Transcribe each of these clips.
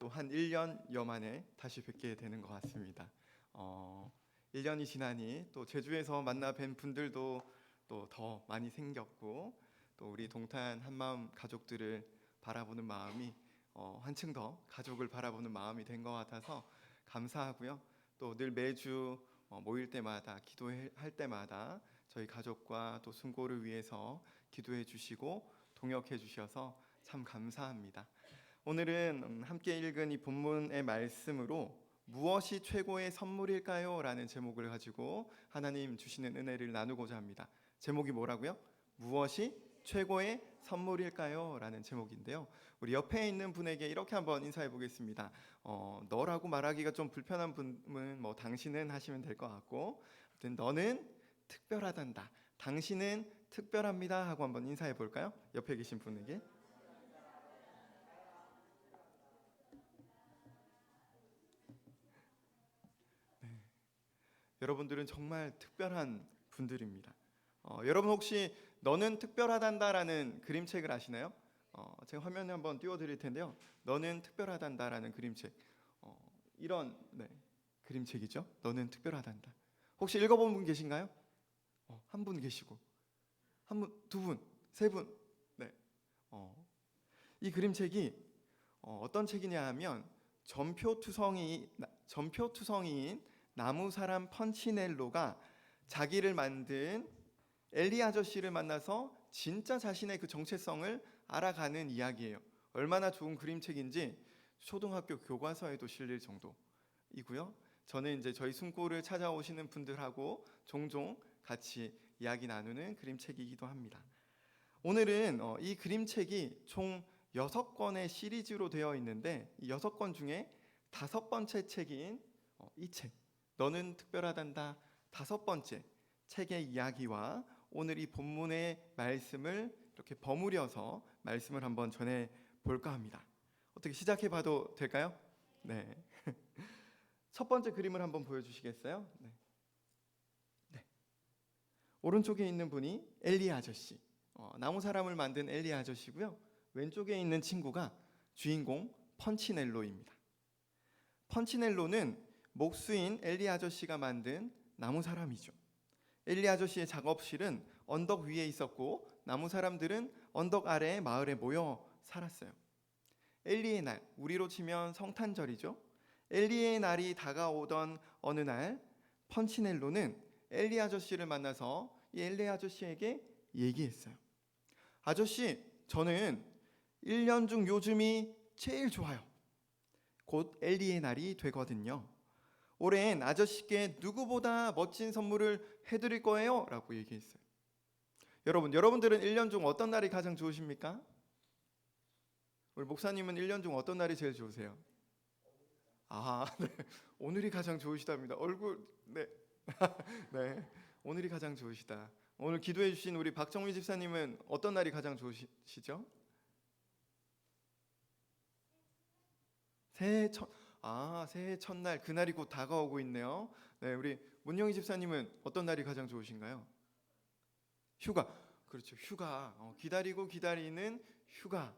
또 한 1년여 만에 다시 뵙게 되는 것 같습니다. 1년이 지나니 또 제주에서 만나 뵌 분들도 또 더 많이 생겼고, 또 우리 동탄 한마음 가족들을 바라보는 마음이 한층 더 가족을 바라보는 마음이 된 것 같아서 감사하고요. 또 늘 매주 모일 때마다, 기도할 때마다 저희 가족과 또 순고를 위해서 기도해 주시고 동역해 주셔서 참 감사합니다. 오늘은 함께 읽은 이 본문의 말씀으로 무엇이 최고의 선물일까요? 라는 제목을 가지고 하나님 주시는 은혜를 나누고자 합니다. 제목이 뭐라고요? 무엇이 최고의 선물일까요? 라는 제목인데요. 우리 옆에 있는 분에게 이렇게 한번 인사해 보겠습니다. 너라고 말하기가 좀 불편한 분은 당신은 하시면 될 것 같고, 아무튼 너는 특별하단다, 당신은 특별합니다 하고 한번 인사해 볼까요? 옆에 계신 분에게. 여러분들은 정말 특별한 분들입니다. 여러분 혹시 너는 특별하단다라는 그림책을 아시나요? 제가 화면에 한번 띄워드릴 텐데요. 너는 특별하단다라는 그림책, 이런 그림책이죠. 너는 특별하단다. 혹시 읽어본 분 계신가요? 한 분 계시고, 한 분, 두 분, 세 분. 네. 이 그림책이 어떤 책이냐 하면 전표투성이인 나무사람 펀치넬로가 자기를 만든 엘리 아저씨를 만나서 진짜 자신의 그 정체성을 알아가는 이야기예요. 얼마나 좋은 그림책인지 초등학교 교과서에도 실릴 정도이고요. 저는 이제 저희 숨고를 찾아오시는 분들하고 종종 같이 이야기 나누는 그림책이기도 합니다. 오늘은 이 그림책이 총 6권의 시리즈로 되어 있는데, 이 6권 중에 5번째 책인 이 책, 너는 특별하단다, 5번째 책의 이야기와 오늘 이 본문의 말씀을 이렇게 버무려서 말씀을 한번 전해 볼까 합니다. 어떻게 시작해 봐도 될까요? 네. 첫 번째 그림을 한번 보여주시겠어요? 네. 오른쪽에 있는 분이 엘리 아저씨, 나무 사람을 만든 엘리 아저씨고요. 왼쪽에 있는 친구가 주인공 펀치넬로입니다. 펀치넬로는 목수인 엘리 아저씨가 만든 나무 사람이죠. 엘리 아저씨의 작업실은 언덕 위에 있었고, 나무 사람들은 언덕 아래의 마을에 모여 살았어요. 엘리의 날, 우리로 치면 성탄절이죠. 엘리의 날이 다가오던 어느 날, 펀치넬로는 엘리 아저씨를 만나서 이 엘리 아저씨에게 얘기했어요. 아저씨, 저는 1년 중 요즘이 제일 좋아요. 곧 엘리의 날이 되거든요. 올해는 아저씨께 누구보다 멋진 선물을 해드릴 거예요 라고 얘기했어요. 여러분들은 1년 중 어떤 날이 가장 좋으십니까? 우리 목사님은 1년 중 어떤 날이 제일 좋으세요? 네. 오늘이 가장 좋으시답니다. 얼굴, 네. 네. 오늘이 가장 좋으시다. 오늘 기도해 주신 우리 박정미 집사님은 어떤 날이 가장 좋으시죠? 새해 첫날, 그날이 곧 다가오고 있네요. 네, 우리 문영희 집사님은 어떤 날이 가장 좋으신가요? 휴가. 그렇죠. 휴가. 기다리고 기다리는 휴가.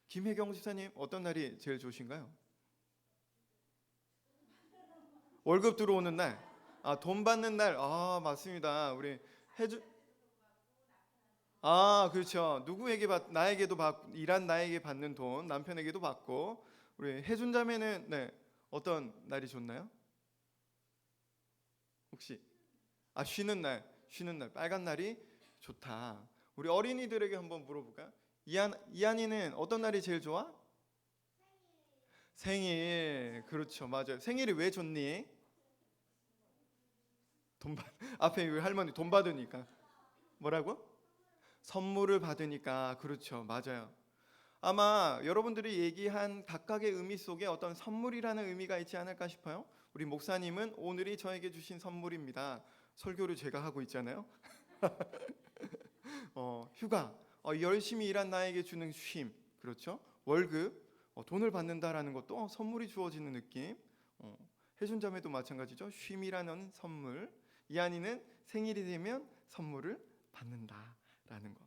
김혜경 집사님 어떤 날이 제일 좋으신가요? 월급 들어오는 날. 돈 받는 날. 맞습니다. 우리 해주 그렇죠. 누구에게 나에게도 받고, 일한 나에게 받는 돈, 남편에게도 받고. 우리 혜준 자매는 어떤 날이 좋나요? 혹시 쉬는 날, 빨간 날이 좋다. 우리 어린이들에게 한번 물어볼까요? 이한이는 어떤 날이 제일 좋아? 생일. 그렇죠, 맞아요. 생일이 왜 좋니? 앞에 할머니 돈 받으니까. 뭐라고? 선물을 받으니까. 그렇죠, 맞아요. 아마 여러분들이 얘기한 각각의 의미 속에 어떤 선물이라는 의미가 있지 않을까 싶어요. 우리 목사님은 오늘이 저에게 주신 선물입니다. 설교를 제가 하고 있잖아요. 휴가, 열심히 일한 나에게 주는 쉼, 그렇죠? 월급, 돈을 받는다라는 것도 선물이 주어지는 느낌. 혜준 자매도 마찬가지죠. 쉼이라는 선물. 이한이는 생일이 되면 선물을 받는다라는 것.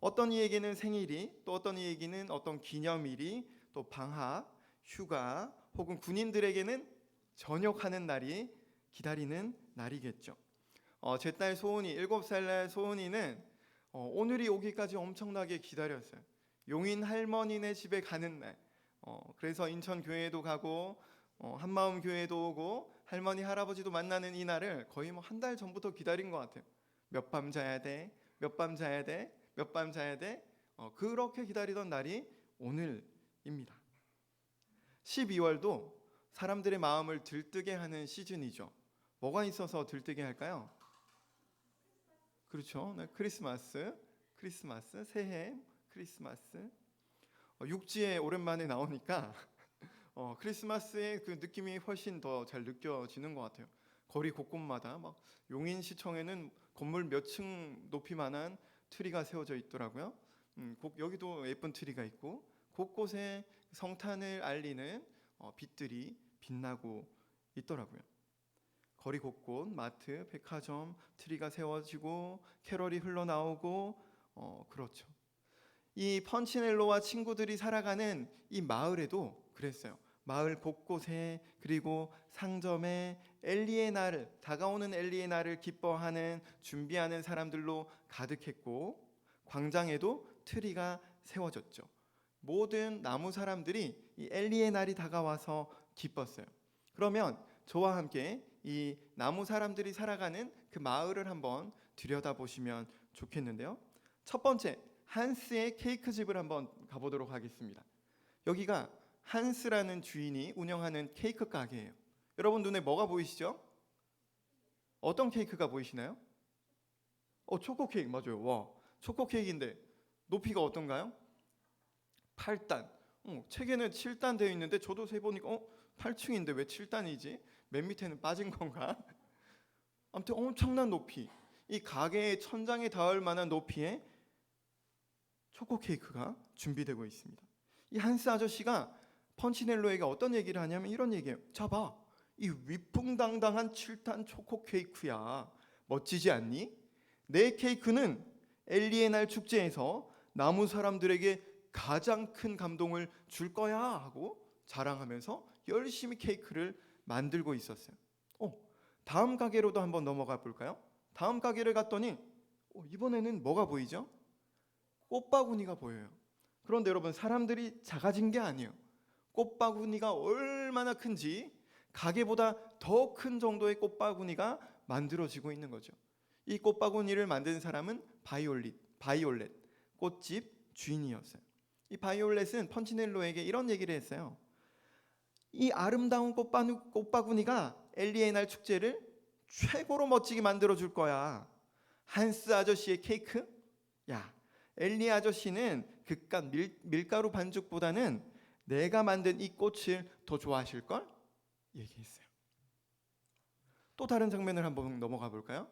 어떤 이에게는 생일이, 또 어떤 이에게는 어떤 기념일이, 또 방학, 휴가 혹은 군인들에게는 전역하는 날이 기다리는 날이겠죠. 제 딸 소은이 7살 소은이는 오늘이 오기까지 엄청나게 기다렸어요. 용인 할머니네 집에 가는 날. 그래서 인천 교회도 가고 한마음 교회도 오고 할머니 할아버지도 만나는 이 날을 거의 뭐 한 달 전부터 기다린 것 같아요. 몇 밤 자야 돼, 몇 밤 자야 돼, 몇 밤 자야 돼. 그렇게 기다리던 날이 오늘입니다. 12월도 사람들의 마음을 들뜨게 하는 시즌이죠. 뭐가 있어서 들뜨게 할까요? 그렇죠. 네, 크리스마스, 새해, 크리스마스. 육지에 오랜만에 나오니까 크리스마스의 그 느낌이 훨씬 더 잘 느껴지는 것 같아요. 거리 곳곳마다 막 용인시청에는 건물 몇 층 높이만한 트리가 세워져 있더라고요. 여기도 예쁜 트리가 있고 곳곳에 성탄을 알리는 빛들이 빛나고 있더라고요. 거리 곳곳 마트, 백화점 트리가 세워지고 캐럴이 흘러나오고 그렇죠. 이 펀치넬로와 친구들이 살아가는 이 마을에도 그랬어요. 마을 곳곳에 그리고 상점에 엘리의 날을 다가오는 엘리의 날을 기뻐하는 준비하는 사람들로 가득했고 광장에도 트리가 세워졌죠. 모든 나무 사람들이 이 엘리의 날이 다가와서 기뻤어요. 그러면 저와 함께 이 나무 사람들이 살아가는 그 마을을 한번 들여다보시면 좋겠는데요. 첫 번째, 한스의 케이크 집을 한번 가보도록 하겠습니다. 여기가 한스라는 주인이 운영하는 케이크 가게예요. 여러분 눈에 뭐가 보이시죠? 어떤 케이크가 보이시나요? 초코 케이크 맞아요. 와, 초코 케이크인데 높이가 어떤가요? 8단. 책에는 7단 되어 있는데 저도 세보니까 8층인데 왜 7단이지? 맨 밑에는 빠진 건가? 아무튼 엄청난 높이. 이 가게의 천장에 닿을 만한 높이의 초코 케이크가 준비되고 있습니다. 이 한스 아저씨가 펀치넬로에게 어떤 얘기를 하냐면 이런 얘기예요. 자 봐, 이 위풍당당한 7단 초코 케이크야. 멋지지 않니? 내 케이크는 엘리의 날 축제에서 나무 사람들에게 가장 큰 감동을 줄 거야 하고 자랑하면서 열심히 케이크를 만들고 있었어요. 다음 가게로도 한번 넘어가 볼까요? 다음 가게를 갔더니 이번에는 뭐가 보이죠? 꽃바구니가 보여요. 그런데 여러분 사람들이 작아진 게 아니에요. 꽃바구니가 얼마나 큰지 가게보다 더 큰 정도의 꽃바구니가 만들어지고 있는 거죠. 이 꽃바구니를 만든 사람은 바이올렛 꽃집 주인이었어요. 이 바이올렛은 펀치넬로에게 이런 얘기를 했어요. 이 아름다운 꽃바구니가 엘리의 날 축제를 최고로 멋지게 만들어 줄 거야. 한스 아저씨의 케이크? 야, 엘리 아저씨는 그깟 밀가루 반죽보다는 내가 만든 이 꽃을 더 좋아하실걸? 얘기했어요. 또 다른 장면을 한번 넘어가 볼까요?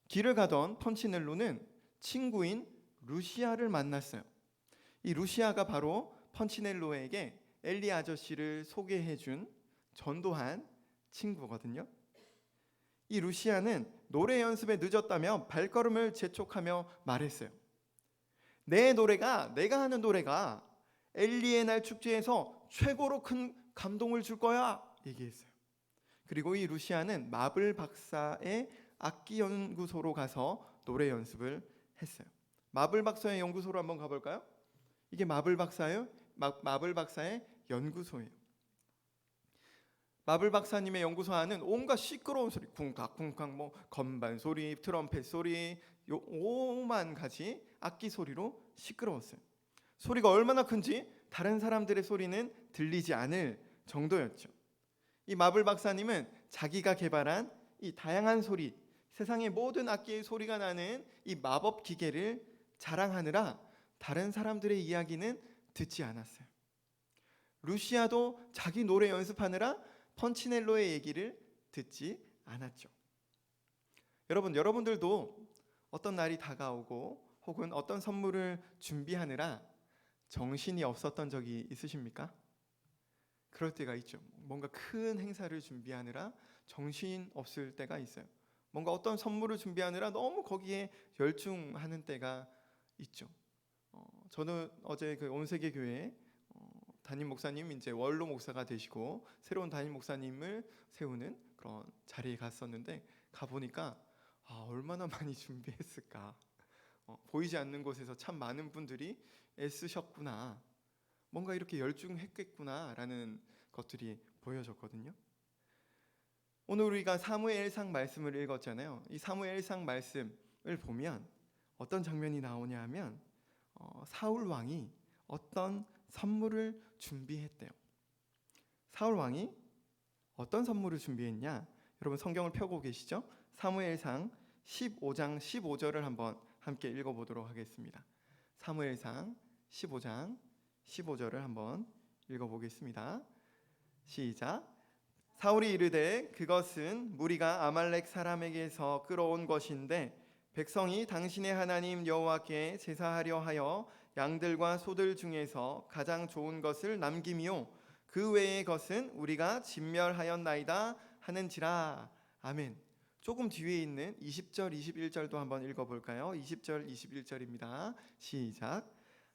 길을 가던 펀치넬로는 친구인 루시아를 만났어요. 이 루시아가 바로 펀치넬로에게 엘리 아저씨를 소개해준 전도한 친구거든요. 이 루시아는 노래 연습에 늦었다며 발걸음을 재촉하며 말했어요. 내가 하는 노래가 엘리의 날 축제에서 최고로 큰 감동을 줄 거야 얘기했어요. 그리고 이 루시아는 마블 박사의 악기 연구소로 가서 노래 연습을 했어요. 마블 박사의 연구소로 한번 가볼까요? 이게 마블 박사의 연구소예요. 마블 박사님의 연구소 안은 온갖 시끄러운 소리, 쿵쾅쿵쾅, 뭐 건반 소리, 트럼펫 소리, 오만 가지 악기 소리로 시끄러웠어요. 소리가 얼마나 큰지 다른 사람들의 소리는 들리지 않을 정도였죠. 이 마블 박사님은 자기가 개발한 이 다양한 소리, 세상의 모든 악기의 소리가 나는 이 마법 기계를 자랑하느라 다른 사람들의 이야기는 듣지 않았어요. 루시아도 자기 노래 연습하느라 펀치넬로의 얘기를 듣지 않았죠. 여러분들도 어떤 날이 다가오고 혹은 어떤 선물을 준비하느라 정신이 없었던 적이 있으십니까? 그럴 때가 있죠. 뭔가 큰 행사를 준비하느라 정신 없을 때가 있어요. 뭔가 어떤 선물을 준비하느라 너무 거기에 열중하는 때가 있죠. 저는 어제 그 온세계 교회 담임 목사님 이제 원로 목사가 되시고 새로운 담임 목사님을 세우는 그런 자리에 갔었는데 가보니까 얼마나 많이 준비했을까. 보이지 않는 곳에서 참 많은 분들이 애쓰셨구나. 뭔가 이렇게 열중했겠구나라는 것들이 보여졌거든요. 오늘 우리가 사무엘상 말씀을 읽었잖아요. 이 사무엘상 말씀을 보면 어떤 장면이 나오냐 하면 사울 왕이 어떤 선물을 준비했대요. 사울 왕이 어떤 선물을 준비했냐? 여러분 성경을 펴고 계시죠? 사무엘상 15장 15절을 한번 함께 읽어보도록 하겠습니다. 사무엘상 15장 15절을 한번 읽어보겠습니다. 시작. 사울이 이르되 그것은 무리가 아말렉 사람에게서 끌어온 것인데 백성이 당신의 하나님 여호와께 제사하려 하여 양들과 소들 중에서 가장 좋은 것을 남김이요 그 외의 것은 우리가 진멸하였나이다 하는지라. 아멘. 조금 뒤에 있는 20절 21절도 한번 읽어볼까요? 20절 21절입니다. 시작.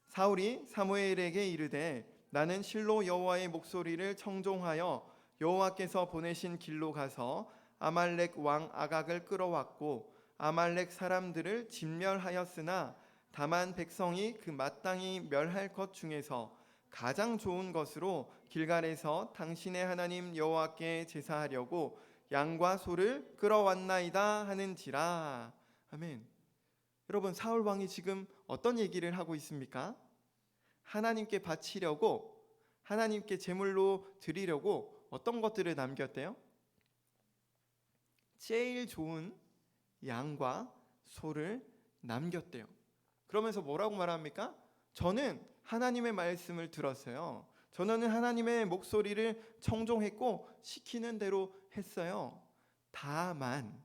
사울이 사무엘에게 이르되 나는 실로 여호와의 목소리를 청종하여 여호와께서 보내신 길로 가서 아말렉 왕 아각을 끌어왔고 아말렉 사람들을 진멸하였으나 다만 백성이 그 마땅히 멸할 것 중에서 가장 좋은 것으로 길갈에서 당신의 하나님 여호와께 제사하려고 양과 소를 끌어왔나이다 하는지라. 아멘. 여러분 사울 왕이 지금 어떤 얘기를 하고 있습니까? 하나님께 바치려고, 하나님께 제물로 드리려고 어떤 것들을 남겼대요? 제일 좋은 양과 소를 남겼대요. 그러면서 뭐라고 말합니까? 저는 하나님의 말씀을 들었어요. 저는 하나님의 목소리를 청종했고 시키는 대로 했어요. 다만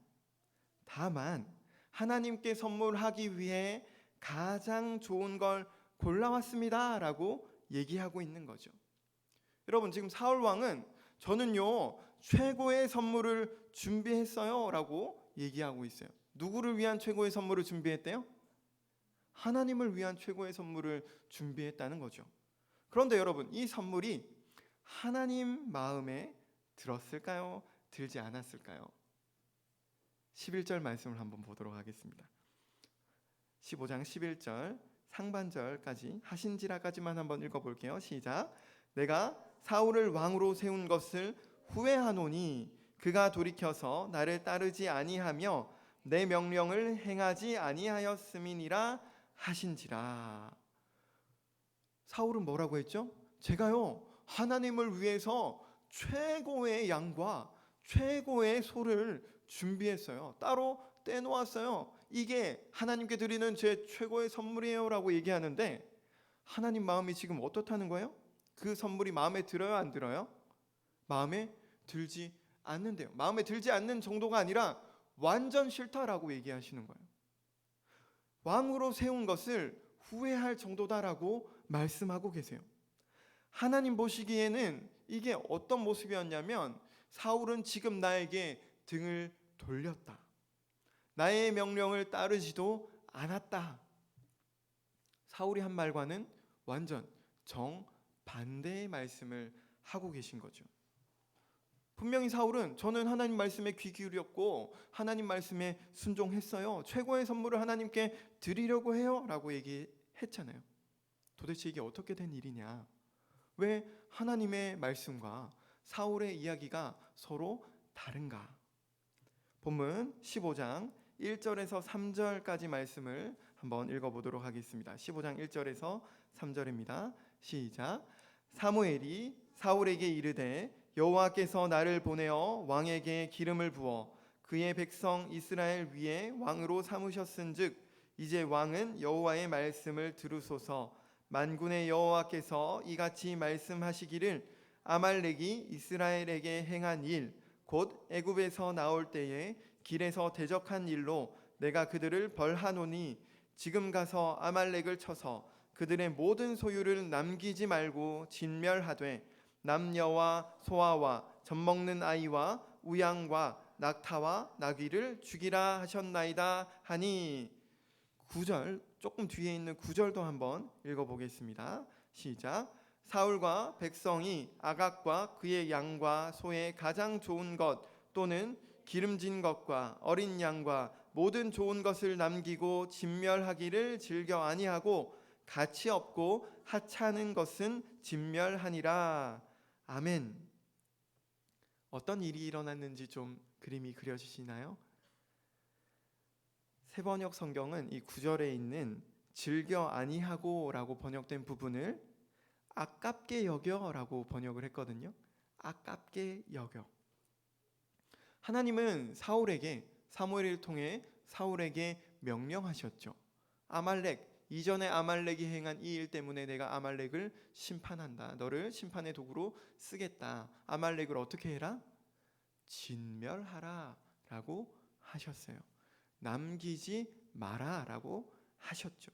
하나님께 선물하기 위해 가장 좋은 걸 골라왔습니다 라고 얘기하고 있는 거죠. 여러분 지금 사울 왕은 저는요 최고의 선물을 준비했어요 라고 얘기하고 있어요. 누구를 위한 최고의 선물을 준비했대요? 하나님을 위한 최고의 선물을 준비했다는 거죠. 그런데 여러분 이 선물이 하나님 마음에 들었을까요? 들지 않았을까요? 11절 말씀을 한번 보도록 하겠습니다. 15장 11절 상반절까지 하신지라까지만 한번 읽어볼게요. 시작. 내가 사울을 왕으로 세운 것을 후회하노니 그가 돌이켜서 나를 따르지 아니하며 내 명령을 행하지 아니하였음이니라 하신지라. 사울은 뭐라고 했죠? 제가요 하나님을 위해서 최고의 양과 최고의 소를 준비했어요. 따로 떼놓았어요. 이게 하나님께 드리는 제 최고의 선물이에요 라고 얘기하는데 하나님 마음이 지금 어떻다는 거예요? 그 선물이 마음에 들어요 안 들어요? 마음에 들지 않는데요. 마음에 들지 않는 정도가 아니라 완전 싫다라고 얘기하시는 거예요. 왕으로 세운 것을 후회할 정도다라고 말씀하고 계세요. 하나님 보시기에는 이게 어떤 모습이었냐면 사울은 지금 나에게 등을 돌렸다. 나의 명령을 따르지도 않았다. 사울이 한 말과는 완전 정반대의 말씀을 하고 계신 거죠. 분명히 사울은 저는 하나님 말씀에 귀 기울였고 하나님 말씀에 순종했어요. 최고의 선물을 하나님께 드리려고 해요 라고 얘기했잖아요. 도대체 이게 어떻게 된 일이냐? 왜 하나님의 말씀과 사울의 이야기가 서로 다른가? 본문 15장 1절에서 3절까지 말씀을 한번 읽어보도록 하겠습니다. 15장 1절에서 3절입니다. 시작. 사무엘이 사울에게 이르되 여호와께서 나를 보내어 왕에게 기름을 부어 그의 백성 이스라엘 위에 왕으로 삼으셨은즉 이제 왕은 여호와의 말씀을 들으소서. 만군의 여호와께서 이같이 말씀하시기를 아말렉이 이스라엘에게 행한 일 곧 애굽에서 나올 때에 길에서 대적한 일로 내가 그들을 벌하노니 지금 가서 아말렉을 쳐서 그들의 모든 소유를 남기지 말고 진멸하되 남녀와 소아와 젖먹는 아이와 우양과 낙타와 나귀를 죽이라 하셨나이다 하니. 9절 조금 뒤에 있는 9절도 한번 읽어보겠습니다. 시작. 사울과 백성이 아각과 그의 양과 소의 가장 좋은 것 또는 기름진 것과 어린 양과 모든 좋은 것을 남기고 진멸하기를 즐겨 아니하고 가치 없고 하찮은 것은 진멸하니라. 아멘. 어떤 일이 일어났는지 좀 그림이 그려지시나요? 세번역 성경은 이 9절에 있는 즐겨 아니하고라고 번역된 부분을 아깝게 여겨라고 번역을 했거든요. 아깝게 여겨. 하나님은 사무엘을 통해 사울에게 명령하셨죠. 아말렉, 이전에 아말렉이 행한 이 일 때문에 내가 아말렉을 심판한다. 너를 심판의 도구로 쓰겠다. 아말렉을 어떻게 해라? 진멸하라 라고 하셨어요. 남기지 마라 라고 하셨죠.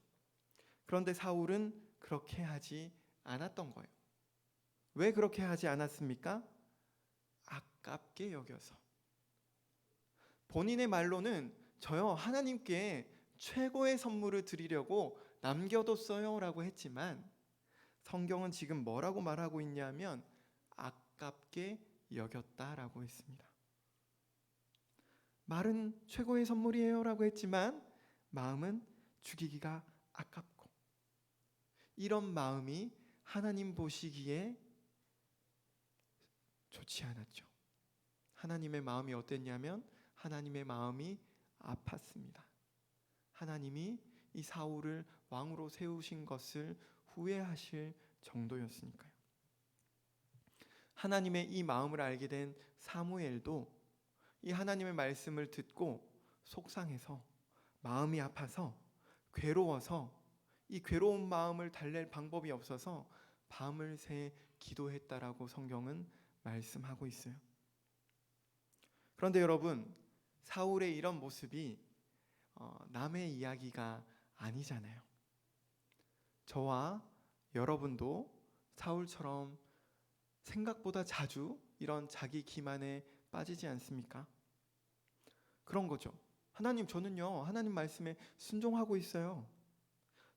그런데 사울은 그렇게 하지 않았던 거예요. 왜 그렇게 하지 않았습니까? 아깝게 여겨서. 본인의 말로는 저요 하나님께 최고의 선물을 드리려고 남겨뒀어요 라고 했지만 성경은 지금 뭐라고 말하고 있냐면 아깝게 여겼다라고 했습니다. 말은 최고의 선물이에요 라고 했지만 마음은 죽이기가 아깝고, 이런 마음이 하나님 보시기에 좋지 않았죠. 하나님의 마음이 어땠냐면 하나님의 마음이 아팠습니다. 하나님이 이 사울을 왕으로 세우신 것을 후회하실 정도였으니까요. 하나님의 이 마음을 알게 된 사무엘도 이 하나님의 말씀을 듣고 속상해서, 마음이 아파서, 괴로워서, 이 괴로운 마음을 달랠 방법이 없어서 밤을 새 기도했다라고 성경은 말씀하고 있어요. 그런데 여러분, 사울의 이런 모습이 남의 이야기가 아니잖아요. 저와 여러분도 사울처럼 생각보다 자주 이런 자기 기만에 빠지지 않습니까? 그런 거죠. 하나님, 저는요 하나님 말씀에 순종하고 있어요.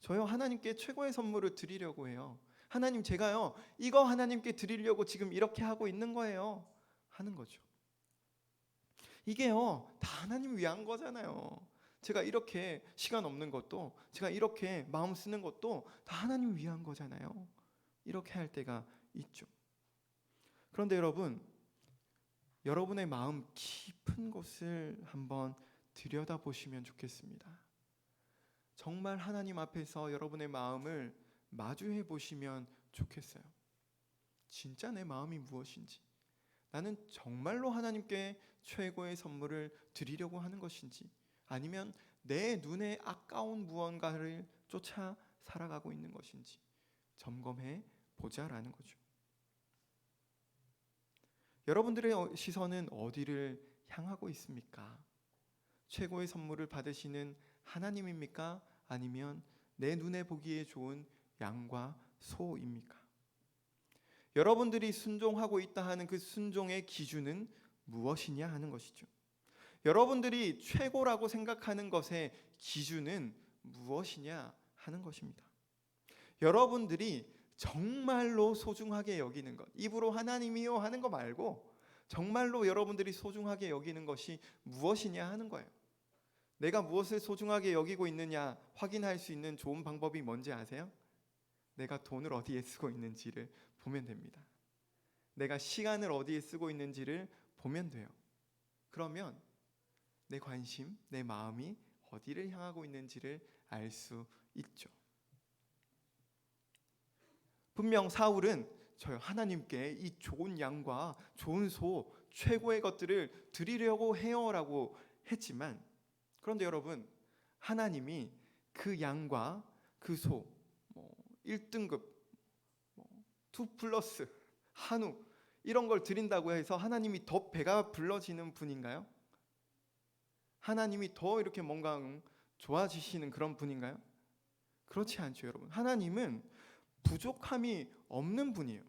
저요 하나님께 최고의 선물을 드리려고 해요. 하나님, 제가요 이거 하나님께 드리려고 지금 이렇게 하고 있는 거예요 하는 거죠. 이게요 다 하나님 위한 거잖아요. 제가 이렇게 시간 없는 것도, 제가 이렇게 마음 쓰는 것도 다 하나님 위한 거잖아요. 이렇게 할 때가 있죠. 그런데 여러분의 마음 깊은 곳을 한번 들여다보시면 좋겠습니다. 정말 하나님 앞에서 여러분의 마음을 마주해 보시면 좋겠어요. 진짜 내 마음이 무엇인지, 나는 정말로 하나님께 최고의 선물을 드리려고 하는 것인지, 아니면 내 눈에 아까운 무언가를 쫓아 살아가고 있는 것인지 점검해 보자라는 거죠. 여러분들의 시선은 어디를 향하고 있습니까? 최고의 선물을 받으시는 하나님입니까? 아니면 내 눈에 보기에 좋은 양과 소입니까? 여러분들이 순종하고 있다 하는 그 순종의 기준은 무엇이냐 하는 것이죠. 여러분들이 최고라고 생각하는 것의 기준은 무엇이냐 하는 것입니다. 여러분들이 정말로 소중하게 여기는 것, 입으로 하나님이요 하는 거 말고 정말로 여러분들이 소중하게 여기는 것이 무엇이냐 하는 거예요. 내가 무엇을 소중하게 여기고 있느냐 확인할 수 있는 좋은 방법이 뭔지 아세요? 내가 돈을 어디에 쓰고 있는지를 보면 됩니다. 내가 시간을 어디에 쓰고 있는지를 보면 돼요. 그러면 내 관심, 내 마음이 어디를 향하고 있는지를 알 수 있죠. 분명 사울은 저 하나님께 이 좋은 양과 좋은 소, 최고의 것들을 드리려고 해요라고 했지만, 그런데 여러분, 하나님이 그 양과 그 소, 1등급, 2 플러스, 한우 이런 걸 드린다고 해서 하나님이 더 배가 불러지는 분인가요? 하나님이 더 이렇게 뭔가 좋아지시는 그런 분인가요? 그렇지 않죠, 여러분. 하나님은 부족함이 없는 분이에요.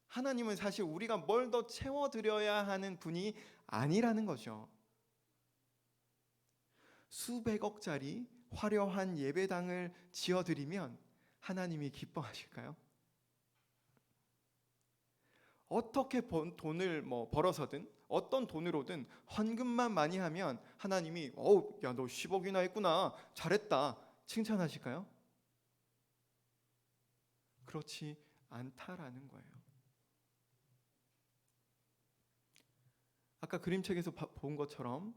하나님은 사실 우리가 뭘 더 채워드려야 하는 분이 아니라는 거죠. 수백억짜리 화려한 예배당을 지어드리면 하나님이 기뻐하실까요? 어떻게 돈을 벌어서든 어떤 돈으로든 헌금만 많이 하면 하나님이 야, 너 10억이나 했구나, 잘했다, 칭찬하실까요? 그렇지 않다라는 거예요. 아까 그림책에서 본 것처럼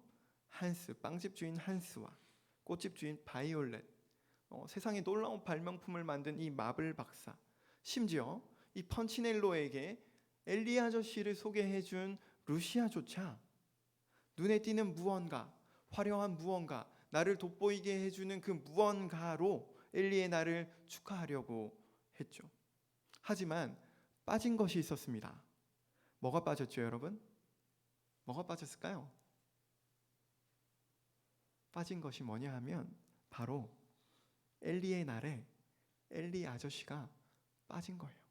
빵집 주인 한스와 꽃집 주인 바이올렛, 세상에 놀라운 발명품을 만든 이 마블 박사, 심지어 이 펀치넬로에게 엘리 아저씨를 소개해준 루시아조차 눈에 띄는 무언가, 화려한 무언가, 나를 돋보이게 해주는 그 무언가로 엘리의 날을 축하하려고 했죠. 하지만 빠진 것이 있었습니다. 뭐가 빠졌죠, 여러분? 뭐가 빠졌을까요? 빠진 것이 뭐냐 하면 바로 엘리의 날에 엘리 아저씨가 빠진 거예요.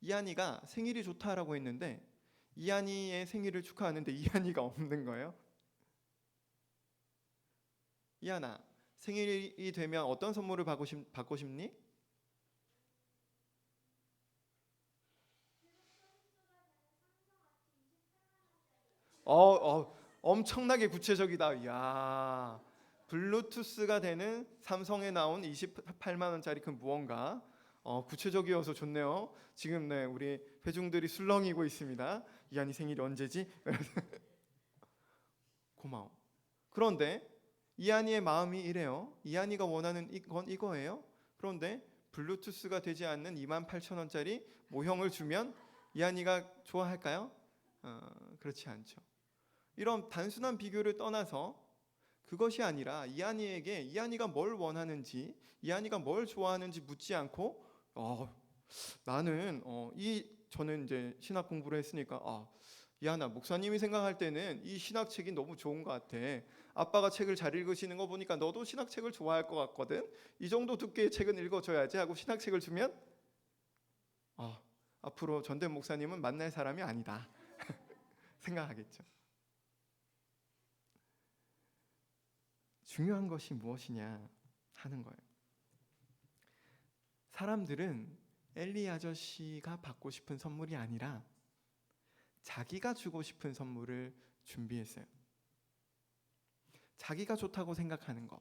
이한이가 생일이 좋다라고 했는데 이한이의 생일을 축하하는데 이한이가 없는 거예요. 이한아, 생일이 되면 어떤 선물을 받고 싶니? 엄청나게 구체적이다. 야, 블루투스가 되는 삼성에 나온 28만 원짜리 그 무언가. 구체적이어서 좋네요. 지금 우리 회중들이 술렁이고 있습니다. 이한이 생일이 언제지? 고마워. 그런데 이한이의 마음이 이래요. 이한이가 원하는 건 이거예요. 그런데 블루투스가 되지 않는 28,000원짜리 모형을 주면 이한이가 좋아할까요? 그렇지 않죠. 이런 단순한 비교를 떠나서 그것이 아니라 이한이가 뭘 원하는지, 이한이가 뭘 좋아하는지 묻지 않고 저는 이제 신학 공부를 했으니까 이한아, 목사님이 생각할 때는 이 신학책이 너무 좋은 것 같아. 아빠가 책을 잘 읽으시는 거 보니까 너도 신학책을 좋아할 것 같거든. 이 정도 두께의 책은 읽어줘야지 하고 신학책을 주면 앞으로 전대 목사님은 만날 사람이 아니다 생각하겠죠. 중요한 것이 무엇이냐 하는 거예요. 사람들은 엘리 아저씨가 받고 싶은 선물이 아니라 자기가 주고 싶은 선물을 준비했어요. 자기가 좋다고 생각하는 거,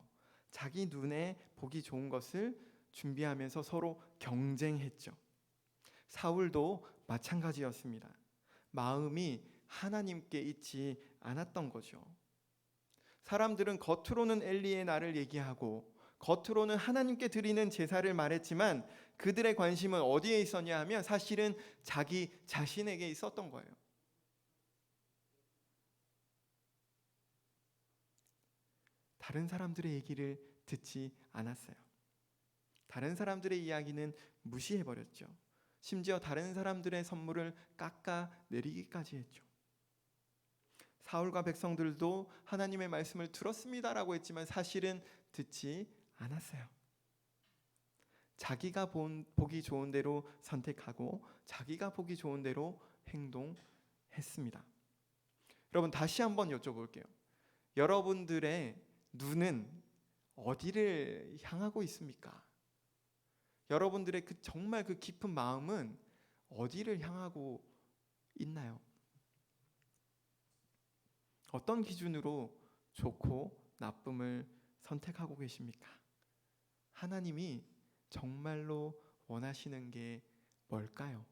자기 눈에 보기 좋은 것을 준비하면서 서로 경쟁했죠. 사울도 마찬가지였습니다. 마음이 하나님께 있지 않았던 거죠. 사람들은 겉으로는 엘리의 날을 얘기하고 겉으로는 하나님께 드리는 제사를 말했지만 그들의 관심은 어디에 있었냐 하면 사실은 자기 자신에게 있었던 거예요. 다른 사람들의 얘기를 듣지 않았어요. 다른 사람들의 이야기는 무시해버렸죠. 심지어 다른 사람들의 선물을 깎아내리기까지 했죠. 사울과 백성들도 하나님의 말씀을 들었습니다라고 했지만 사실은 듣지 않았어요. 자기가 보기 좋은 대로 선택하고 자기가 보기 좋은 대로 행동했습니다. 여러분, 다시 한번 여쭤볼게요. 여러분들의 눈은 어디를 향하고 있습니까? 여러분들의 정말 그 깊은 마음은 어디를 향하고 있나요? 어떤 기준으로 좋고 나쁨을 선택하고 계십니까? 하나님이 정말로 원하시는 게 뭘까요?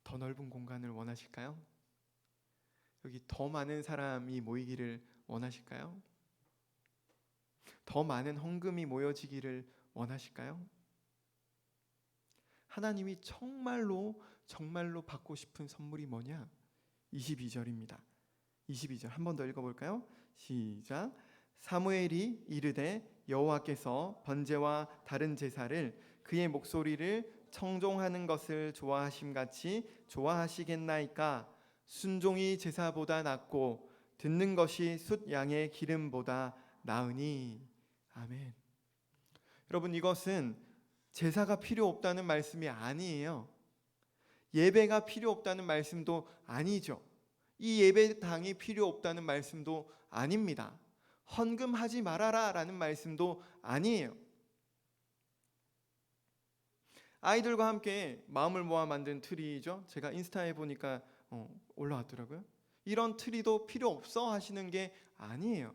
더 넓은 공간을 원하실까요? 여기 더 많은 사람이 모이기를 원하실까요? 더 많은 헌금이 모여지기를 원하실까요? 하나님이 정말로 받고 싶은 선물이 뭐냐? 22절입니다. 22절 한 번 더 읽어볼까요? 시작. 사무엘이 이르되 여호와께서 번제와 다른 제사를 그의 목소리를 청종하는 것을 좋아하심같이 좋아하시겠나이까? 순종이 제사보다 낫고 듣는 것이 숫 양의 기름보다 나으니. 아멘. 여러분, 이것은 제사가 필요 없다는 말씀이 아니에요. 예배가 필요 없다는 말씀도 아니죠. 이 예배당이 필요 없다는 말씀도 아닙니다. 헌금하지 말아라 라는 말씀도 아니에요. 아이들과 함께 마음을 모아 만든 트리죠. 제가 인스타에 보니까 올라왔더라고요. 이런 트리도 필요 없어 하시는 게 아니에요.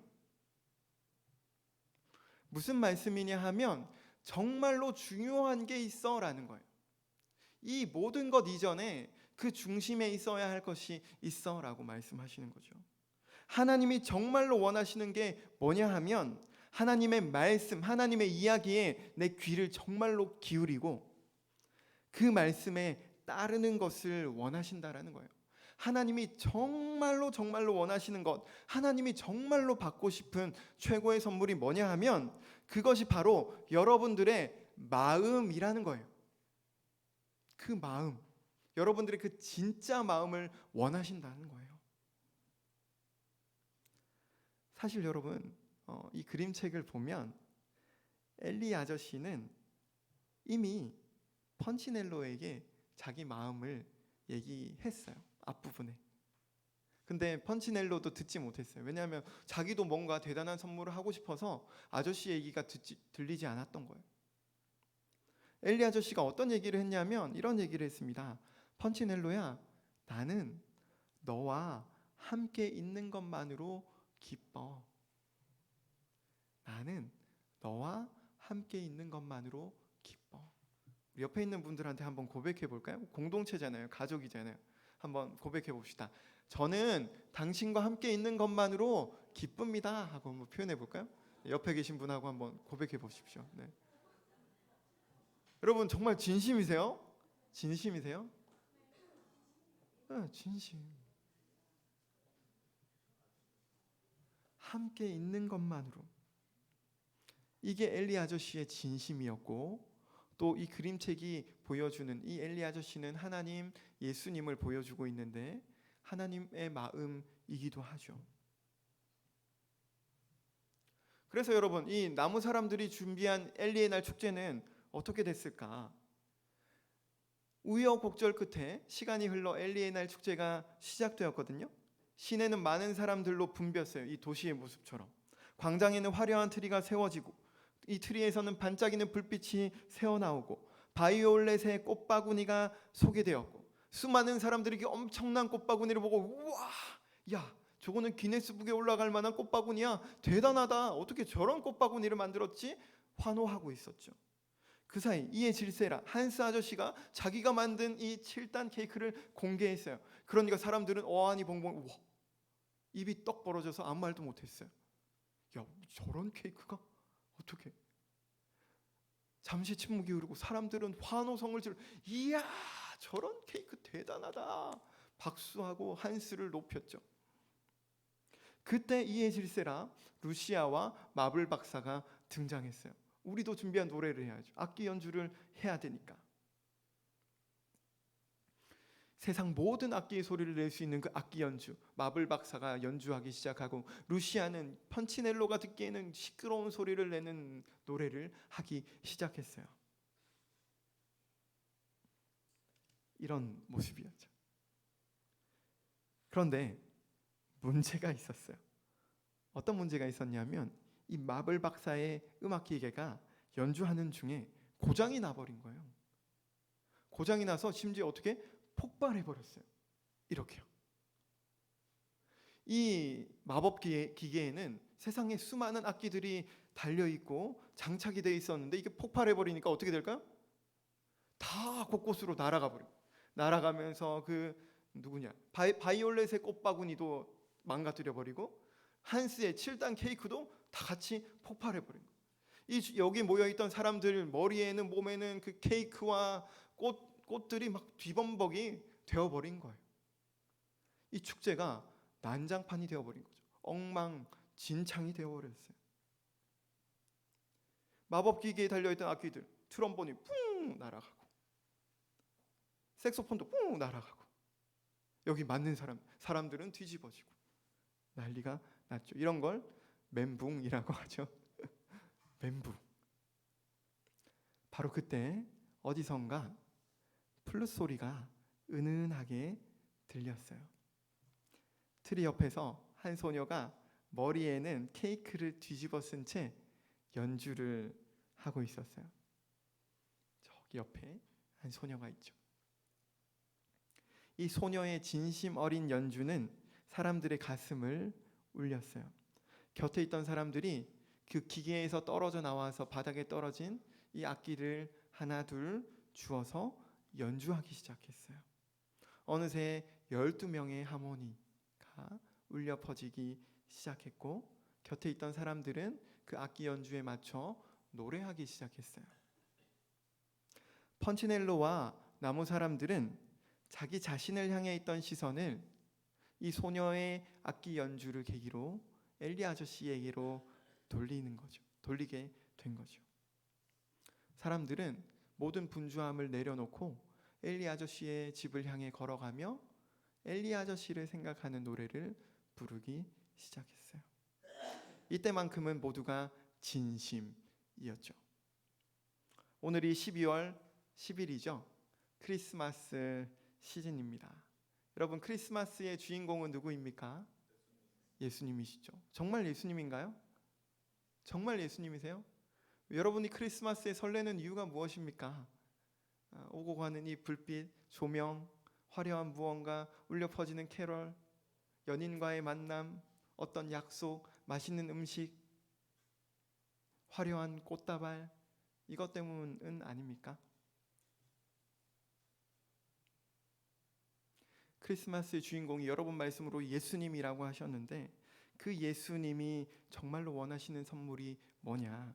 무슨 말씀이냐 하면 정말로 중요한 게 있어라는 거예요. 이 모든 것 이전에 그 중심에 있어야 할 것이 있어라고 말씀하시는 거죠. 하나님이 정말로 원하시는 게 뭐냐 하면 하나님의 말씀, 하나님의 이야기에 내 귀를 정말로 기울이고 그 말씀에 따르는 것을 원하신다라는 거예요. 하나님이 정말로 정말로 원하시는 것, 하나님이 정말로 받고 싶은 최고의 선물이 뭐냐 하면 그것이 바로 여러분들의 마음이라는 거예요. 그 마음, 여러분들의 그 진짜 마음을 원하신다는 거예요. 사실 여러분, 이 그림책을 보면 엘리 아저씨는 이미 펀치넬로에게 자기 마음을 얘기했어요. 앞부분에. 근데 펀치넬로도 듣지 못했어요. 왜냐하면 자기도 뭔가 대단한 선물을 하고 싶어서 아저씨 얘기가 들리지 않았던 거예요. 엘리 아저씨가 어떤 얘기를 했냐면 이런 얘기를 했습니다. 펀치넬로야, 나는 너와 함께 있는 것만으로 기뻐. 나는 너와 함께 있는 것만으로 기뻐. 옆에 있는 분들한테 한번 고백해 볼까요? 공동체잖아요. 가족이잖아요. 한번 고백해 봅시다. 저는 당신과 함께 있는 것만으로 기쁩니다 하고 한번 표현해 볼까요? 옆에 계신 분하고 한번 고백해 보십시오. 네. 여러분 정말 진심이세요? 진심이세요? 네, 진심. 함께 있는 것만으로. 이게 엘리 아저씨의 진심이었고 또 이 그림책이 보여주는 이 엘리 아저씨는 하나님, 예수님을 보여주고 있는데 하나님의 마음이기도 하죠. 그래서 여러분 이 나무 사람들이 준비한 엘리의 날 축제는 어떻게 됐을까? 우여곡절 끝에 시간이 흘러 엘리의 날 축제가 시작되었거든요. 시내는 많은 사람들로 붐볐어요. 이 도시의 모습처럼. 광장에는 화려한 트리가 세워지고 이 트리에서는 반짝이는 불빛이 새어나오고 바이올렛의 꽃바구니가 소개되었고 수많은 사람들이 엄청난 꽃바구니를 보고 우와, 야, 저거는 기네스북에 올라갈 만한 꽃바구니야. 대단하다. 어떻게 저런 꽃바구니를 만들었지? 환호하고 있었죠. 그 사이 이에 질세라 한스 아저씨가 자기가 만든 이 7단 케이크를 공개했어요. 그러니까 사람들은 어안이 벙벙 우와, 입이 떡 벌어져서 아무 말도 못했어요. 야, 저런 케이크가 어떻게? 잠시 침묵이 흐르고 사람들은 환호성을 지르. 이야, 저런 케이크 대단하다. 박수하고 한스를 높였죠. 그때 이에 질세라 루시아와 마블 박사가 등장했어요. 우리도 준비한 노래를 해야죠. 악기 연주를 해야 되니까. 세상 모든 악기의 소리를 낼 수 있는 그 악기 연주, 마블 박사가 연주하기 시작하고 루시아는 펀치넬로가 듣기에는 시끄러운 소리를 내는 노래를 하기 시작했어요. 이런 모습이었죠. 그런데 문제가 있었어요. 어떤 문제가 있었냐면 이 마블 박사의 음악 기계가 연주하는 중에 고장이 나버린 거예요. 고장이 나서 심지어 어떻게 폭발해 버렸어요. 이렇게요. 이 마법 기계에는 세상에 수많은 악기들이 달려 있고 장착이 돼 있었는데 이게 폭발해 버리니까 어떻게 될까요? 다 곳곳으로 날아가 버려. 날아가면서 그 누구냐? 바이올렛의 꽃바구니도 망가뜨려 버리고 한스의 7단 케이크도 다 같이 폭발해 버린 거예요. 이 여기 모여 있던 사람들 머리에는 몸에는 그 케이크와 꽃들이 막 뒤범벅이 되어버린 거예요. 이 축제가 난장판이 되어버린 거죠. 엉망진창이 되어버렸어요. 마법기계에 달려있던 악기들, 트럼본이 뿡 날아가고 색소폰도 뿡 날아가고 여기 맞는 사람들은 뒤집어지고 난리가 났죠. 이런 걸 멘붕이라고 하죠. 멘붕. 바로 그때 어디선가 플룻 소리가 은은하게 들렸어요. 트리 옆에서 한 소녀가 머리에는 케이크를 뒤집어 쓴 채 연주를 하고 있었어요. 저기 옆에 한 소녀가 있죠. 이 소녀의 진심 어린 연주는 사람들의 가슴을 울렸어요. 곁에 있던 사람들이 그 기계에서 떨어져 나와서 바닥에 떨어진 이 악기를 하나 둘 주워서 연주하기 시작했어요. 어느새 12명의 하모니가 울려 퍼지기 시작했고 곁에 있던 사람들은 그 악기 연주에 맞춰 노래하기 시작했어요. 펀치넬로와 나무 사람들은 자기 자신을 향해 있던 시선을 이 소녀의 악기 연주를 계기로 엘리 아저씨에게로 돌리게 된 거죠. 사람들은 모든 분주함을 내려놓고 엘리 아저씨의 집을 향해 걸어가며 엘리 아저씨를 생각하는 노래를 부르기 시작했어요. 이때만큼은 모두가 진심이었죠. 오늘이 12월 10일이죠. 크리스마스 시즌입니다. 여러분, 크리스마스의 주인공은 누구입니까? 예수님이시죠. 정말 예수님인가요? 정말 예수님이세요? 여러분이 크리스마스에 설레는 이유가 무엇입니까? 오고 가는 이 불빛, 조명, 화려한 무언가, 울려 퍼지는 캐럴, 연인과의 만남, 어떤 약속, 맛있는 음식, 화려한 꽃다발, 이것 때문은 아닙니까? 크리스마스의 주인공이 여러분 말씀으로 예수님이라고 하셨는데 그 예수님이 정말로 원하시는 선물이 뭐냐?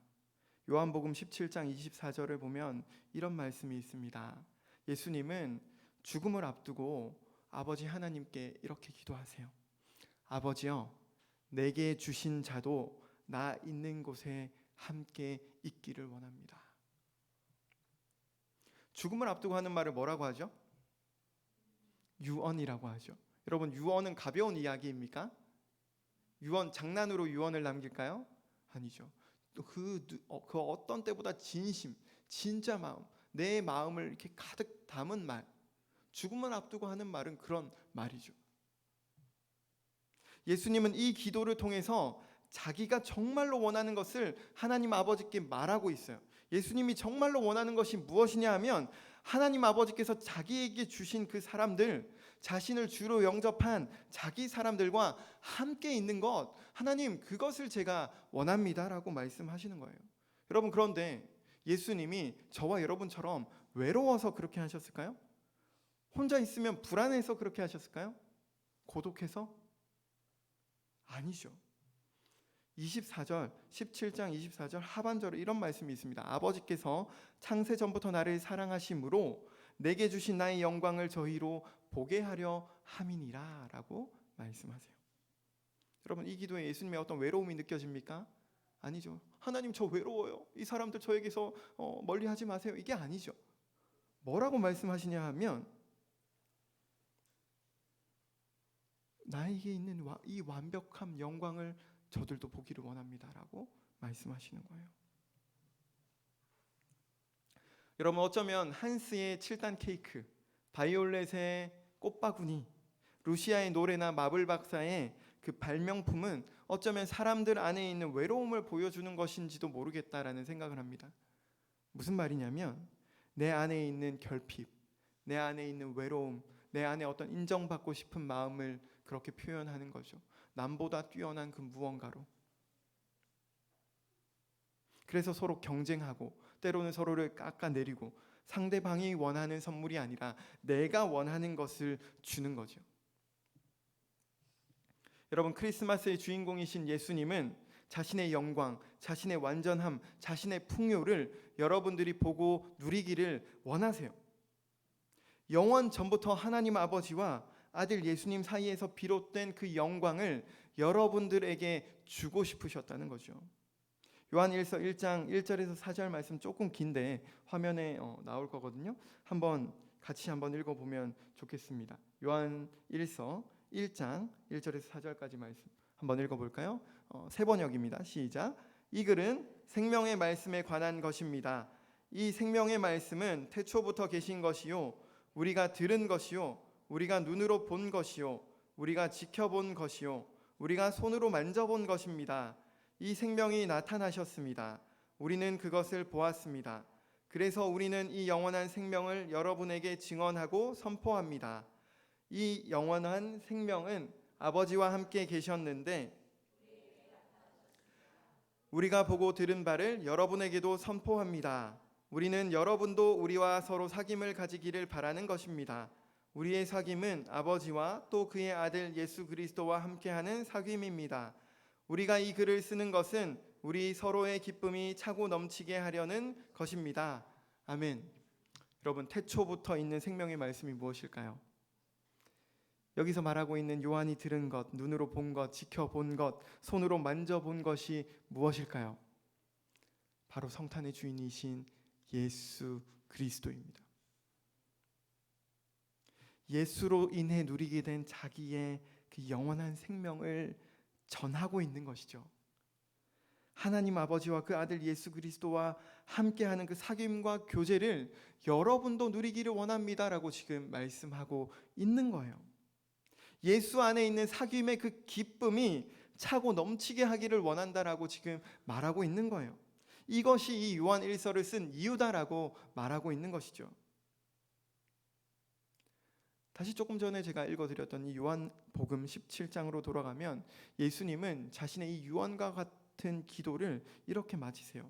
요한복음 17장 24절을 보면 이런 말씀이 있습니다. 예수님은 죽음을 앞두고 아버지 하나님께 이렇게 기도하세요. 아버지여, 내게 주신 자도 나 있는 곳에 함께 있기를 원합니다. 죽음을 앞두고 하는 말을 뭐라고 하죠? 유언이라고 하죠. 여러분, 유언은 가벼운 이야기입니까? 유언, 장난으로 유언을 남길까요? 아니죠. 그 어떤 때보다 진심, 진짜 마음, 내 마음을 이렇게 가득 담은 말, 죽음을 앞두고 하는 말은 그런 말이죠. 예수님은 이 기도를 통해서 자기가 정말로 원하는 것을 하나님 아버지께 말하고 있어요. 예수님이 정말로 원하는 것이 무엇이냐 하면 하나님 아버지께서 자기에게 주신 그 사람들, 자신을 주로 영접한 자기 사람들과 함께 있는 것, 하나님 그것을 제가 원합니다라고 말씀하시는 거예요. 여러분, 그런데 예수님이 저와 여러분처럼 외로워서 그렇게 하셨을까요? 혼자 있으면 불안해서 그렇게 하셨을까요? 고독해서? 아니죠. 24절, 17장 24절 하반절에 이런 말씀이 있습니다. 아버지께서 창세 전부터 나를 사랑하심으로 내게 주신 나의 영광을 저희로 보게 하려 함이니라 라고 말씀하세요. 여러분, 이 기도에 예수님의 어떤 외로움이 느껴집니까? 아니죠. 하나님 저 외로워요. 이 사람들 저에게서 멀리 하지 마세요. 이게 아니죠. 뭐라고 말씀하시냐 하면 나에게 있는 이 완벽한 영광을 저들도 보기를 원합니다라고 말씀하시는 거예요. 여러분, 어쩌면 한스의 7단 케이크, 바이올렛의 꽃바구니, 루시아의 노래나 마블 박사의 그 발명품은 어쩌면 사람들 안에 있는 외로움을 보여주는 것인지도 모르겠다라는 생각을 합니다. 무슨 말이냐면 내 안에 있는 결핍, 내 안에 있는 외로움, 내 안에 어떤 인정받고 싶은 마음을 그렇게 표현하는 거죠. 남보다 뛰어난 그 무언가로. 그래서 서로 경쟁하고 때로는 서로를 깎아내리고 상대방이 원하는 선물이 아니라 내가 원하는 것을 주는 거죠. 여러분, 크리스마스의 주인공이신 예수님은 자신의 영광, 자신의 완전함, 자신의 풍요를 여러분들이 보고 누리기를 원하세요. 영원 전부터 하나님 아버지와 아들 예수님 사이에서 비롯된 그 영광을 여러분들에게 주고 싶으셨다는 거죠. 요한일서 1장 1절에서 4절 말씀 조금 긴데 화면에 나올 거거든요. 같이 한번 읽어보면 좋겠습니다. 요한일서 1장 1절에서 4절까지 말씀 한번 읽어볼까요? 세 번역입니다. 시작. 이 글은 생명의 말씀에 관한 것입니다. 이 생명의 말씀은 태초부터 계신 것이요 우리가 들은 것이요 우리가 눈으로 본 것이요 우리가 지켜본 것이요 우리가 손으로 만져본 것입니다. 이 생명이 나타나셨습니다. 우리는 그것을 보았습니다. 그래서 우리는 이 영원한 생명을 여러분에게 증언하고 선포합니다. 이 영원한 생명은 아버지와 함께 계셨는데 우리가 보고 들은 바를 여러분에게도 선포합니다. 우리는 여러분도 우리와 서로 사귐을 가지기를 바라는 것입니다. 우리의 사귐은 아버지와 또 그의 아들 예수 그리스도와 함께하는 사귐입니다. 우리가 이 글을 쓰는 것은 우리 서로의 기쁨이 차고 넘치게 하려는 것입니다. 아멘. 여러분, 태초부터 있는 생명의 말씀이 무엇일까요? 여기서 말하고 있는 요한이 들은 것, 눈으로 본 것, 지켜본 것, 손으로 만져본 것이 무엇일까요? 바로 성탄의 주인이신 예수 그리스도입니다. 예수로 인해 누리게 된 자기의 그 영원한 생명을 전하고 있는 것이죠. 하나님 아버지와 그 아들 예수 그리스도와 함께하는 그 사귐과 교제를 여러분도 누리기를 원합니다라고 지금 말씀하고 있는 거예요. 예수 안에 있는 사귐의 그 기쁨이 차고 넘치게 하기를 원한다라고 지금 말하고 있는 거예요. 이것이 이 요한 1서를 쓴 이유다라고 말하고 있는 것이죠. 다시 조금 전에 제가 읽어드렸던 이 요한복음 17장으로 돌아가면 예수님은 자신의 이 유언과 같은 기도를 이렇게 마치세요.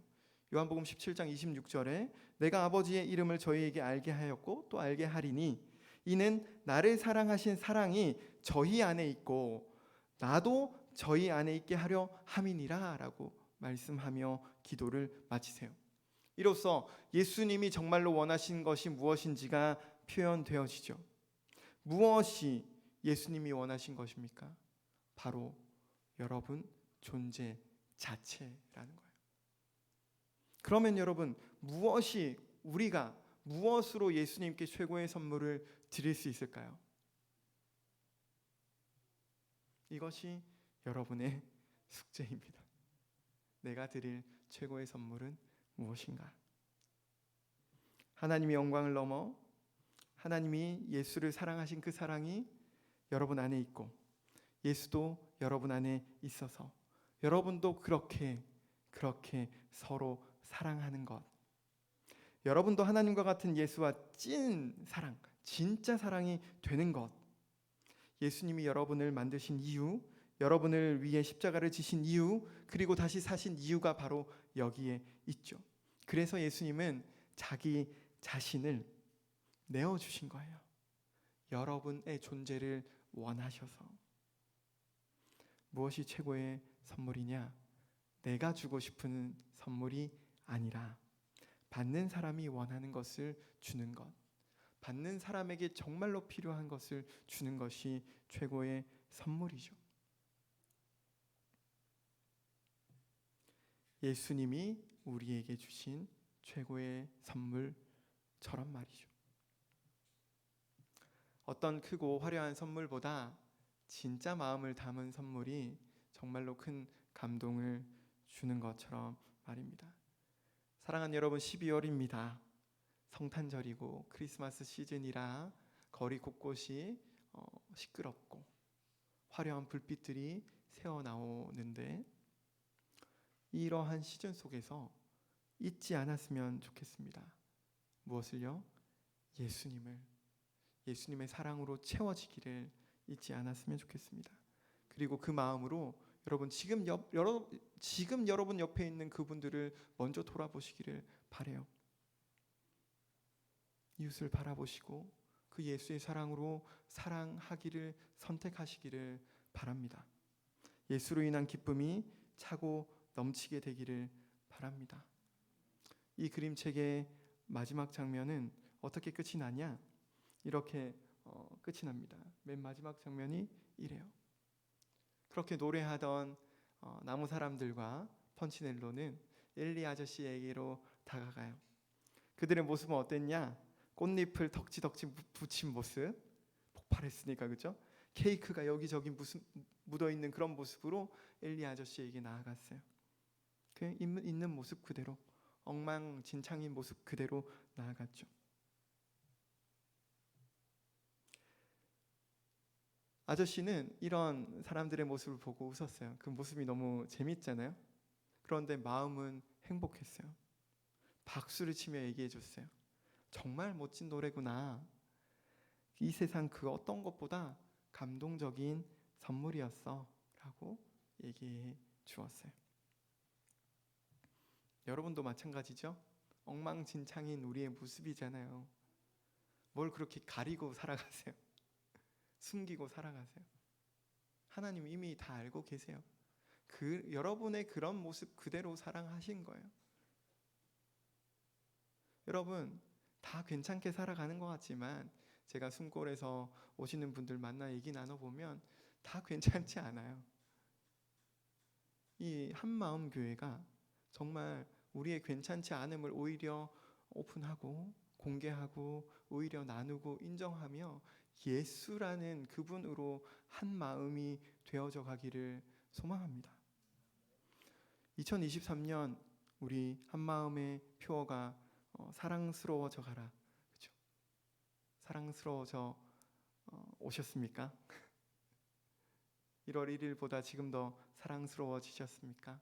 요한복음 17장 26절에 내가 아버지의 이름을 저희에게 알게 하였고 또 알게 하리니 이는 나를 사랑하신 사랑이 저희 안에 있고 나도 저희 안에 있게 하려 함이니라 라고 말씀하며 기도를 마치세요. 이로써 예수님이 정말로 원하신 것이 무엇인지가 표현되어지죠. 무엇이 예수님이 원하신 것입니까? 바로 여러분 존재 자체라는 거예요. 그러면 여러분, 무엇이 우리가 무엇으로 예수님께 최고의 선물을 드릴 수 있을까요? 이것이 여러분의 숙제입니다. 내가 드릴 최고의 선물은 무엇인가? 하나님의 영광을 넘어 하나님이 예수를 사랑하신 그 사랑이 여러분 안에 있고 예수도 여러분 안에 있어서 여러분도 그렇게 서로 사랑하는 것, 여러분도 하나님과 같은 예수와 찐 사랑, 진짜 사랑이 되는 것, 예수님이 여러분을 만드신 이유, 여러분을 위해 십자가를 지신 이유, 그리고 다시 사신 이유가 바로 여기에 있죠. 그래서 예수님은 자기 자신을 내어주신 거예요. 여러분의 존재를 원하셔서. 무엇이 최고의 선물이냐? 내가 주고 싶은 선물이 아니라 받는 사람이 원하는 것을 주는 것, 받는 사람에게 정말로 필요한 것을 주는 것이 최고의 선물이죠. 예수님이 우리에게 주신 최고의 선물처럼 말이죠. 어떤 크고 화려한 선물보다 진짜 마음을 담은 선물이 정말로 큰 감동을 주는 것처럼 말입니다. 사랑하는 여러분, 12월입니다. 성탄절이고 크리스마스 시즌이라 거리 곳곳이 시끄럽고 화려한 불빛들이 새어나오는데 이러한 시즌 속에서 잊지 않았으면 좋겠습니다. 무엇을요? 예수님의 사랑으로 채워지기를 잊지 않았으면 좋겠습니다. 그리고 그 마음으로 여러분 지금 여러분 옆에 있는 그분들을 먼저 돌아보시기를 바라요. 이웃을 바라보시고 그 예수의 사랑으로 사랑하기를 선택하시기를 바랍니다. 예수로 인한 기쁨이 차고 넘치게 되기를 바랍니다. 이 그림책의 마지막 장면은 어떻게 끝이 나냐? 이렇게 끝이 납니다. 맨 마지막 장면이 이래요. 그렇게 노래하던 나무 사람들과 펀치넬로는 엘리 아저씨에게로 다가가요. 그들의 모습은 어땠냐? 꽃잎을 덕지덕지 붙인 모습, 폭발했으니까 그죠? 케이크가 여기저기 묻어있는 그런 모습으로 엘리 아저씨에게 나아갔어요. 그 있는 모습 그대로, 엉망진창인 모습 그대로 나아갔죠. 아저씨는 이런 사람들의 모습을 보고 웃었어요. 그 모습이 너무 재밌잖아요. 그런데 마음은 행복했어요. 박수를 치며 얘기해 줬어요. 정말 멋진 노래구나. 이 세상 그 어떤 것보다 감동적인 선물이었어 라고 얘기해 주었어요. 여러분도 마찬가지죠? 엉망진창인 우리의 모습이잖아요. 뭘 그렇게 가리고 살아가세요? 숨기고 살아가세요? 하나님 이미 다 알고 계세요. 여러분의 그런 모습 그대로 사랑하신 거예요. 여러분 다 괜찮게 살아가는 것 같지만 제가 숨골에서 오시는 분들 만나 얘기 나눠보면 다 괜찮지 않아요. 이 한마음 교회가 정말 우리의 괜찮지 않음을 오히려 오픈하고 공개하고 오히려 나누고 인정하며 예수라는 그분으로 한 마음이 되어져 가기를 소망합니다. 2023년 우리 한마음의 표어가 사랑스러워져 가라. 그렇죠? 사랑스러워져 오셨습니까? 1월 1일보다 지금 더 사랑스러워지셨습니까?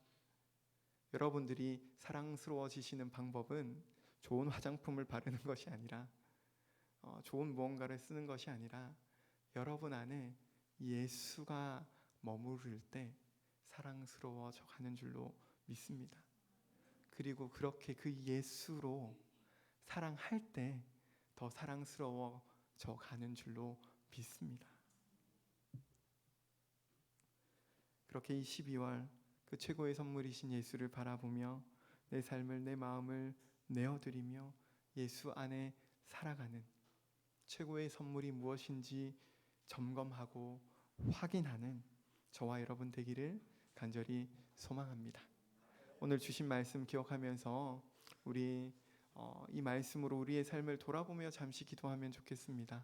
여러분들이 사랑스러워지시는 방법은 좋은 화장품을 바르는 것이 아니라 좋은 무언가를 쓰는 것이 아니라 여러분 안에 예수가 머무를 때 사랑스러워져 가는 줄로 믿습니다. 그리고 그렇게 그 예수로 사랑할 때 더 사랑스러워져 가는 줄로 믿습니다. 그렇게 이 12월 그 최고의 선물이신 예수를 바라보며 내 삶을 내 마음을 내어드리며 예수 안에 살아가는 최고의 선물이 무엇인지 점검하고 확인하는 저와 여러분 되기를 간절히 소망합니다. 오늘 주신 말씀 기억하면서 우리 이 말씀으로 우리의 삶을 돌아보며 잠시 기도하면 좋겠습니다.